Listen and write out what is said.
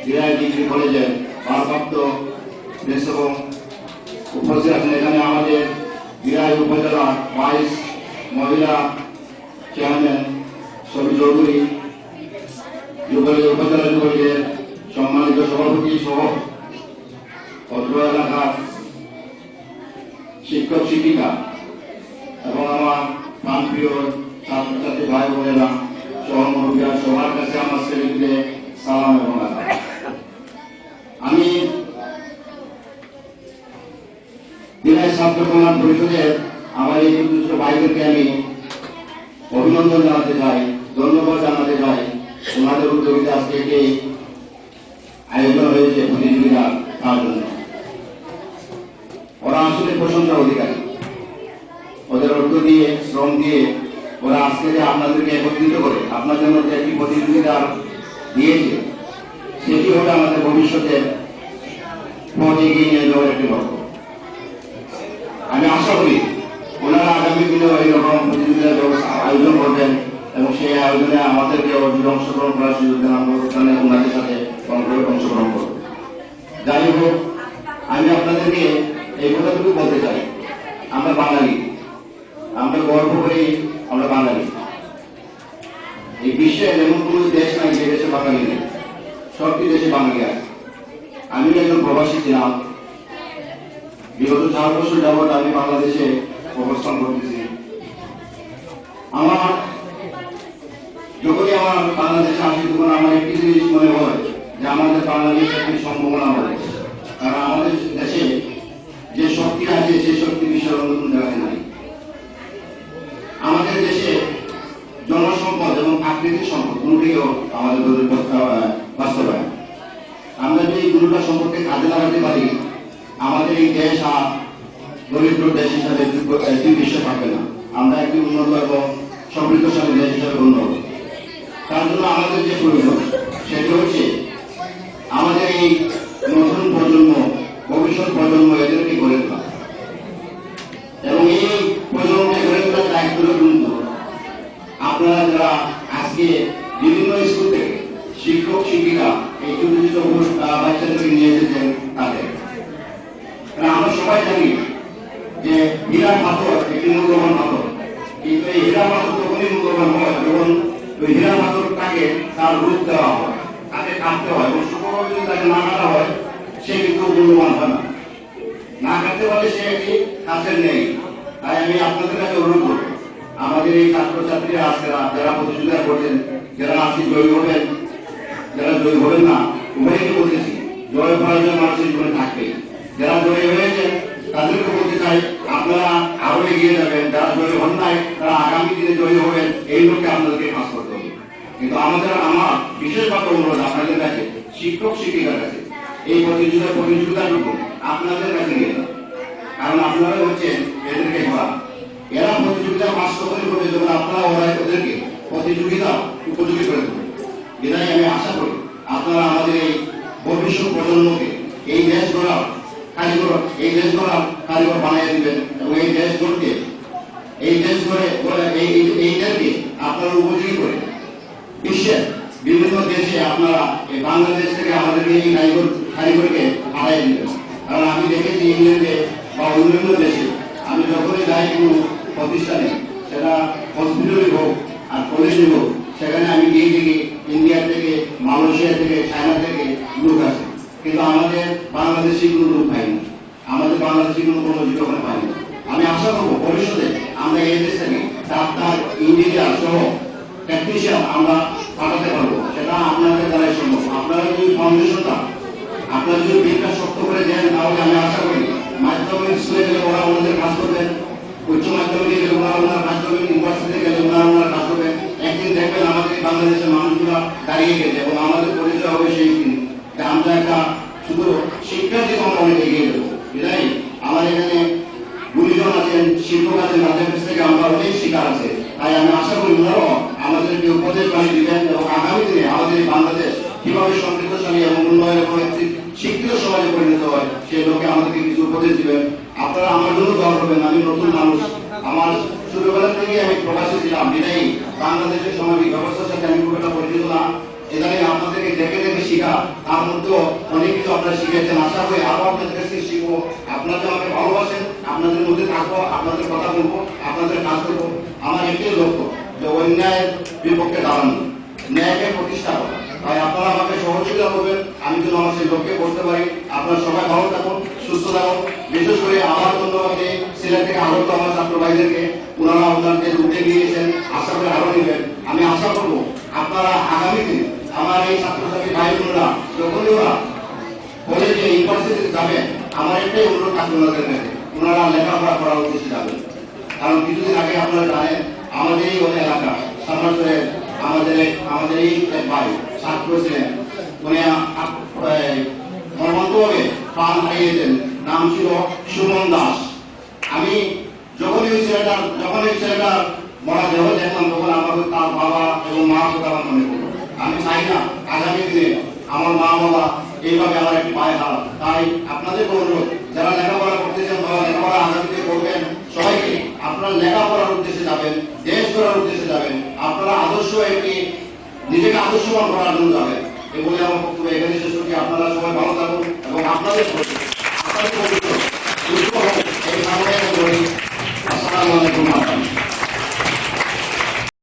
বিরাট degree কলেজের ভারপ্রাপ্ত principal উপস্থিত আছেন। এখানে আমাদের বিরাট উপজেলা ভাইস মহিলা চেয়ারম্যান সবি চৌধুরী, উপজেলা যুবলীগের সম্মানিত সভাপতি সহ অত্র এলাকার শিক্ষক শিক্ষিকা এবং আমার প্রাণপ্রিয় ছাত্রছাত্রী ভাই বোনেরা সহমর্মীরা সবার কাছে আমার ছেলেকে সালাম এবং আদাব। আমি বিনয় ছাত্র কল্যাণ পরিষদের আমার এই দুষ্ট ভাইদেরকে আমি অভিনন্দন জানাতে চাই, ধন্যবাদ জানাতে চাই। ওনাদের উদ্যোগিতা আজকে একটি আয়োজন হয়েছে প্রতিযোগিতা তার জন্য। ওরা আসলে প্রশংসার অধিকারী। ওদের অর্থ দিয়ে শ্রম দিয়ে ওরা আজকে যে আপনাদেরকে একত্রিত করে আপনার জন্য যে একটি প্রতিযোগিতা দিয়েছে, সেটি হবে আমাদের ভবিষ্যতের পথ এগিয়ে নিয়ে যাওয়ার একটি লক্ষ্য। আমি আশা করি ওনারা আগামী দিনে এইরকম প্রতিযোগিতার ব্যবস্থা আয়োজন করবেন এবং সেই আয়োজনে আমাদেরকে অংশগ্রহণ করার সুযোগ দেন। আমরা ওখানে ওনাদের সাথে অংশগ্রহণ করব। যাই হোক, আমি আপনাদেরকে এই কথাটুকু বলতে চাই, আমরা বাঙালি, আমরা গর্ব করি আমরা বাঙালি। এই বিশ্বের এমন কোন দেশ নাই যে দেশে বাঙালি নেই, সবটি দেশে বাঙালি আছে। আমি একজন প্রবাসী ছিলাম, বিগত 4 বছর যাবৎ আমি বাংলাদেশে অবস্থান করতেছি। যখনই আমার বাংলাদেশে আসি তখন আমার একটি জিনিস মনে হয় যে আমাদের বাংলাদেশ একটি সম্ভাবনা রয়েছে, কারণ আমাদের দেশে যে শক্তি আছে সেই শক্তি বিশ্বের অন্য কোনো জায়গায় নাই। আমাদের দেশে জনসম্পদ এবং প্রাকৃতিক সম্পদ দুটিও আমাদের বাস্তবায়ন। আমরা যদি এই দুটো সম্পদকে কাজে লাগাতে পারি, আমাদের এই দেশ আর দরিদ্র দেশ হিসাবে বিশ্বে থাকবে না। আমরা একটি উন্নত এবং সমৃদ্ধশালী দেশ হিসাবে গণ্য হব। তার জন্য আমাদের যে প্রয়োজন সেটি হচ্ছে আমাদের এই নতুন প্রজন্ম, ভবিষ্যৎ প্রজন্ম এদেরকে গড়ে তোলা এবং এই প্রজন্মকে গড়ে তোলার দায়িত্ব কিন্তু আপনারা যারা আজকে বিভিন্ন স্কুল থেকে শিক্ষক শিক্ষিকা এই ছোট ছোট বাচ্চাদেরকে নিয়ে এসেছেন তাদের। আমরা সবাই জানি যে হীরা পাথর একটি মূল্যবান পাথর, কিন্তু এই হীরা পাথর তখনই মূল্যবান হয় যখন ওই হীরা পাথরটাকে তার রূপ দেওয়া হয়, তাকে কাটতে হয় এবং সুখভাবে যদি তাকে না কাটা হয় সে কিন্তু মূল্যবান হয় না। না কাটতে পারলে সে একটি কাছের নেই। তাই আমি আপনাদের কাছে অনুরোধ করব, আমাদের এই ছাত্রছাত্রীরা আজকে যারা প্রতিযোগিতা করছেন, যারা আজকে জয়ী হবেন, যারা জয়ী হবেন না, উভয়কে বলতেছি জয় পরাজয় মানুষের জীবনে থাকবে। যারা জয়ী হয়েছেন তাদেরকে বলতে চাই আপনারা আরো এগিয়ে যাবেন, যারা জয়ী হন নাই তারা আগামী দিনে জয়ী হবেন, এই লক্ষ্যে আপনাদেরকে কাজ করতে হবে। কিন্তু আমার বিশেষভাবে অনুরোধ আপনাদের কাছে, শিক্ষক শিক্ষিকার কাছে, এই প্রতিযোগিতাটুকু আপনাদের কাছে নিয়ে যান, কারণ আপনারা হচ্ছেন এদেরকে ঘোরা। এরা প্রতিযোগিতা বাস্তবায়ন করবে যখন আপনারা ওদেরকে প্রতিযোগিতা উপযোগী করে দেবেন। এটাই আমি আশা করি আপনারা আমাদের এই ভবিষ্যৎ প্রজন্মকে এই দেশ গড়ার কারিগর বানিয়ে দিবেন এবং এই দেশ গড়তে এইদেরকে আপনারা উপযোগী করে বিশ্বের বিভিন্ন দেশে আপনারা এই বাংলাদেশ থেকে আমাদেরকে এই কারিগরকে হারাই দিবেন। কারণ আমি দেখেছি ইংল্যান্ডে বা অন্যান্য দেশে আমি যখনই যাই কোনো প্রতিষ্ঠানে, সেটা হসপিটালে হোক আর কলেজে হোক, সেখানে আমি গিয়ে দেখি ইন্ডিয়া থেকে, মালয়েশিয়া থেকে, চায়না থেকে লোক আছে, কিন্তু আমাদের বাংলাদেশি কোনো লোক পাইনি, আমাদের বাংলাদেশি কোনো কর্মজীবী ওখানে পাইনি। আমি আশা করবো ভবিষ্যতে আমরা এই দেশ থেকে ডাক্তার, ইঞ্জিনিয়ার সহ টেকনিশিয়ান আমরা পাঠাতে পারবো। সেটা আপনাদের দ্বারাই সম্ভব। আপনারা যদি ফাউন্ডেশনটা আপনারা যদি বিজ্ঞান শক্ত করে দেন, তাহলে আমি আশা করি মাধ্যমিক স্কুলে গেলে ওরা ওনাদের কাজ করবেন, উচ্চ মাধ্যমিকে গেলে ওনারা ওনার কাজ করবেন, ইউনিভার্সিটিতে গেলে ওনারা ওনার কাজ করবেন। একদিন দেখবেন আমাদের বাংলাদেশের মানুষগুলা দাঁড়িয়ে গেছে এবং আমাদের পরিচয় হবে সেই দিন যে আমরা একটা শুধু শিক্ষার দিকে আমরা অনেক এগিয়ে দেবো। এটাই আমার এখানে গুরুজন আছেন, শিক্ষক আছেন, তাদের কাছ থেকে আমরা অনেক শিকার আছে। তাই আমি আশা করি ওনারাও আমাদেরকে উপদেশ বাণী দিবেন এবং আগামী দিনে আমাদের বাংলাদেশ কিভাবে সমৃদ্ধশালী এবং উন্নয়ন এবং একটি শিক্ষিত সমাজে পরিণত হয় সেই লোকে আমাদেরকে কিছু উপদেশ দিবেন। আপনারা আমার জন্য দোয়া করবেন। আমি নতুন মানুষ, আমার ছোটবেলা থেকে আমি প্রবাসী ছিলাম, এটাই বাংলাদেশের সামাজিক ব্যবস্থার সাথে আমি খুব একটা পরিচিত না। এখানে আপনাদেরকে দেখে দেখে শিখা, তার মধ্যেও অনেক কিছু আপনারা শিখেছেন। আশা করি আরো আপনাদের কাছে শিখবো, আপনারা যে আমাকে ভালোবাসেন, আপনাদের মধ্যে থাকবো, আপনাদের কথা বলবো, আপনাদের কাজ করবো। আমার একটাই লক্ষ্য যে অন্যায়ের বিপক্ষে দাঁড়ানো, ন্যায়কে প্রতিষ্ঠা করা। তাই আপনারা আমাকে সহযোগিতা করবেন, আমি যেন আমার সেই লক্ষ্যে করতে পারি। আপনারা সবাই ভালো থাকুন, সুস্থ থাকুন। বিশেষ করে আমার ধন্যবাদ এই সিলেট থেকে আগত আমার ছাত্র ভাইদেরকে, ওনারা ওনাদের উঠে গিয়েছেন, আশা করে আরো নেবেন। আমি আশা করবো আপনারা আগামী দিন আমার এই ছাত্রছাত্রী ভাই বোনরা যখনই ওরা কলেজে ইউনিভার্সিটিতে যাবেন, আমার একটাই অনুরোধ থাকবে ওনাদের কাছে, ওনারা লেখাপড়া করার উদ্দেশ্যে যাবেন। কারণ কিছুদিন আগে আপনারা জানেন আমাদের এই এলাকা সামনাচরের আমাদের এই এক ভাই ছাত্র ছিলেন, উনি মর্মান্তভাবে প্রাণ হারিয়েছেন। নাম ছিল সুমন দাস। আমি যখন এই ছেলেটার মরা দেহ দেখলাম, তখন আমাদের তার বাবা এবং মা কথা আমার মনে করলো। আমি চাই না আগামী দিনে আমার মা বাবা এইভাবে আমার একটি পায়ে হাত। তাই আপনাদের অনুরোধ, যারা লেখাপড়া করতেছেন বা লেখাপড়া আগামীতে করবেন, সবাইকে আপনারা লেখাপড়ার উদ্দেশ্যে যাবেন, দেশ গড়ার উদ্দেশ্যে যাবেন, আপনারা আদর্শ একটি নিজেকে আদর্শবান করার জন্য যাবেন। এই বলে আমার বক্তব্য এখানে শেষ করছি। আপনারা সবাই ভালো থাকুন এবং আপনাদের এই কামনা করি। আসসালামু আলাইকুম।